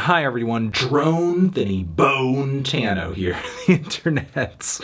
Hi everyone, Drone Thinny Bone Tano here, the internet's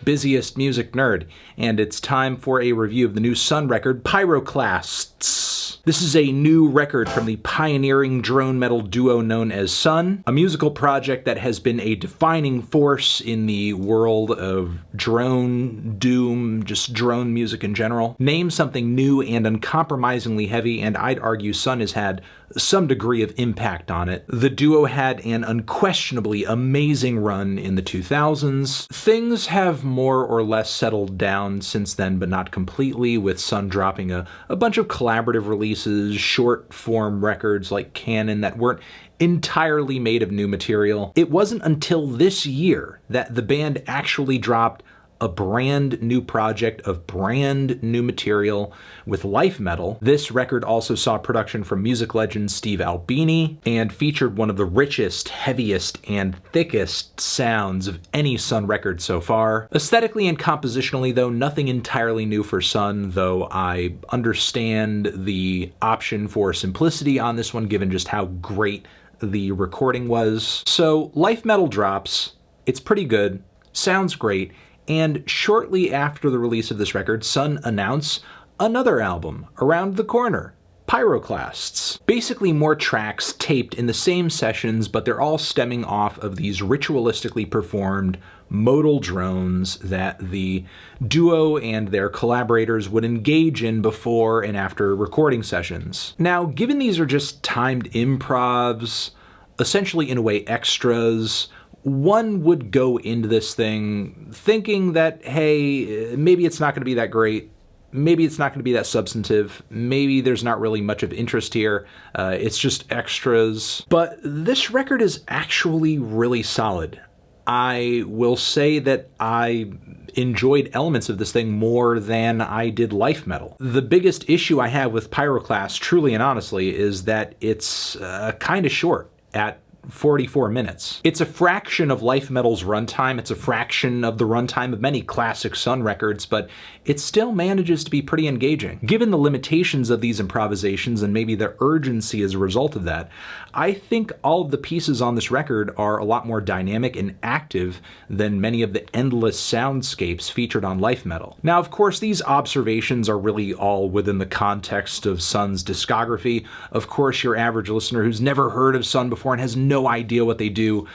busiest music nerd, and it's time for a review of the new Sunn record, Pyroclasts. This is a new record from the pioneering drone metal duo known as Sunn, a musical project that has been a defining force in the world of drone, doom, just drone music in general. Name something new and uncompromisingly heavy, and I'd argue Sunn has had some degree of impact on it. The duo had an unquestionably amazing run in the 2000s. Things have more or less settled down since then, but not completely, with Sunn dropping a bunch of collaborative releases, short-form records like Canon that weren't entirely made of new material. It wasn't until this year that the band actually dropped a brand new project of brand new material with Life Metal. This record also saw production from music legend Steve Albini and featured one of the richest, heaviest, and thickest sounds of any Sunn record so far. Aesthetically and compositionally, though, nothing entirely new for Sunn, though I understand the option for simplicity on this one given just how great the recording was. So Life Metal drops, it's pretty good, sounds great, and shortly after the release of this record, Sunn announced another album around the corner, Pyroclasts. Basically more tracks taped in the same sessions, but they're all stemming off of these ritualistically performed modal drones that the duo and their collaborators would engage in before and after recording sessions. Now, given these are just timed improvs, essentially in a way extras, one would go into this thing thinking that, hey, maybe it's not going to be that great, maybe it's not going to be that substantive, maybe there's not really much of interest here, it's just extras. But this record is actually really solid. I will say that I enjoyed elements of this thing more than I did Life Metal. The biggest issue I have with Pyroclast, truly and honestly, is that it's kind of short at 44 minutes. It's a fraction of Life Metal's runtime, it's a fraction of the runtime of many classic Sunn records, but it still manages to be pretty engaging. Given the limitations of these improvisations and maybe the urgency as a result of that, I think all of the pieces on this record are a lot more dynamic and active than many of the endless soundscapes featured on Life Metal. Now, of course, these observations are really all within the context of Sunn's discography. Of course, your average listener who's never heard of Sunn before and has no idea what they do,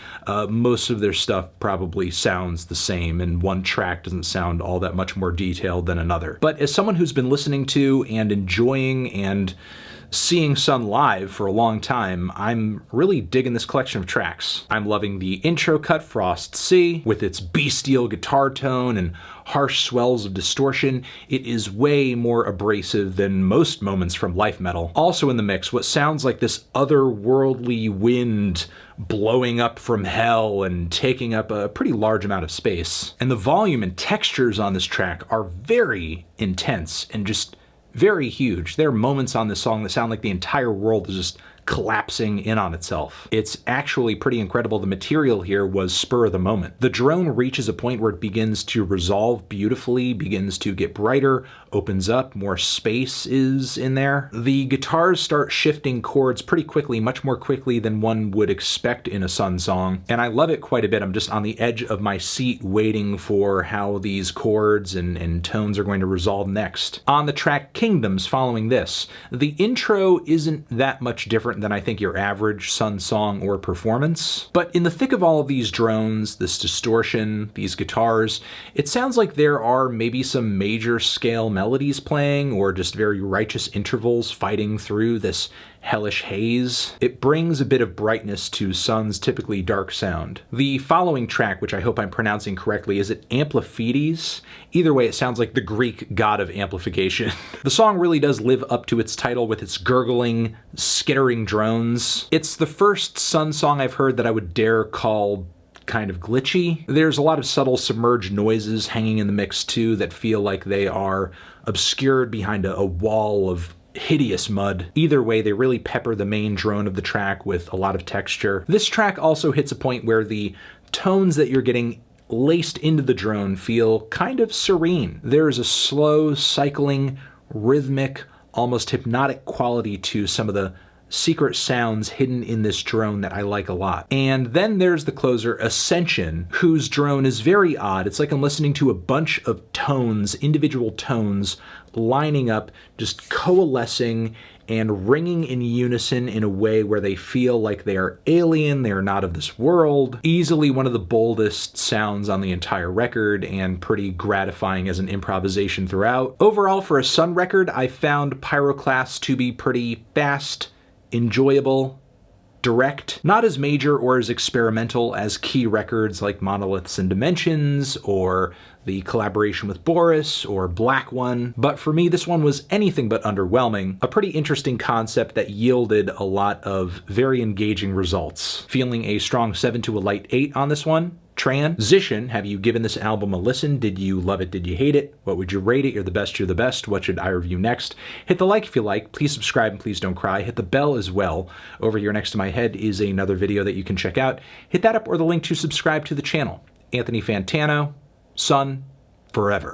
most of their stuff probably sounds the same, and one track doesn't sound all that much more detailed than another. But as someone who's been listening to and enjoying and seeing Sunn live for a long time, I'm really digging this collection of tracks. I'm loving the intro cut, Frost Sea, with its bestial guitar tone and harsh swells of distortion. It is way more abrasive than most moments from Life Metal. Also in the mix, what sounds like this otherworldly wind blowing up from hell and taking up a pretty large amount of space. And the volume and textures on this track are very intense and just very huge. There are moments on this song that sound like the entire world is just collapsing in on itself. It's actually pretty incredible. The material here was spur of the moment. The drone reaches a point where it begins to resolve beautifully, begins to get brighter, opens up, more space is in there. The guitars start shifting chords pretty quickly, much more quickly than one would expect in a Sunn song, and I love it quite a bit. I'm just on the edge of my seat waiting for how these chords and tones are going to resolve next. On the track Kingdoms following this, the intro isn't that much different than I think your average Sunn song or performance. But in the thick of all of these drones, this distortion, these guitars, it sounds like there are maybe some major scale melodies playing or just very righteous intervals fighting through this hellish haze. It brings a bit of brightness to Sunn's typically dark sound. The following track, which I hope I'm pronouncing correctly, is it AMPLIPHAEDIES? Either way, it sounds like the Greek god of amplification. The song really does live up to its title with its gurgling, skittering drones. It's the first Sunn song I've heard that I would dare call kind of glitchy. There's a lot of subtle submerged noises hanging in the mix too that feel like they are obscured behind a wall of hideous mud. Either way, they really pepper the main drone of the track with a lot of texture. This track also hits a point where the tones that you're getting laced into the drone feel kind of serene. There is a slow, cycling, rhythmic, almost hypnotic quality to some of the secret sounds hidden in this drone that I like a lot. And then there's the closer, Ascension, whose drone is very odd. It's like I'm listening to a bunch of tones, individual tones, lining up, just coalescing and ringing in unison in a way where they feel like they are alien, they are not of this world. Easily one of the boldest sounds on the entire record, and pretty gratifying as an improvisation throughout. Overall, for a Sunn record, I found Pyroclasts to be pretty fast, enjoyable, direct, not as major or as experimental as key records like Monoliths and Dimensions, or the collaboration with Boris, or Black One, but for me this one was anything but underwhelming. A pretty interesting concept that yielded a lot of very engaging results. Feeling a strong 7 to a light 8 on this one. Transition, have you given this album a listen? Did you love it? Did you hate it? What would you rate it? You're the best, you're the best. What should I review next? Hit the like if you like. Please subscribe and please don't cry. Hit the bell as well. Over here next to my head is another video that you can check out. Hit that up or the link to subscribe to the channel. Anthony Fantano, Sunn, forever.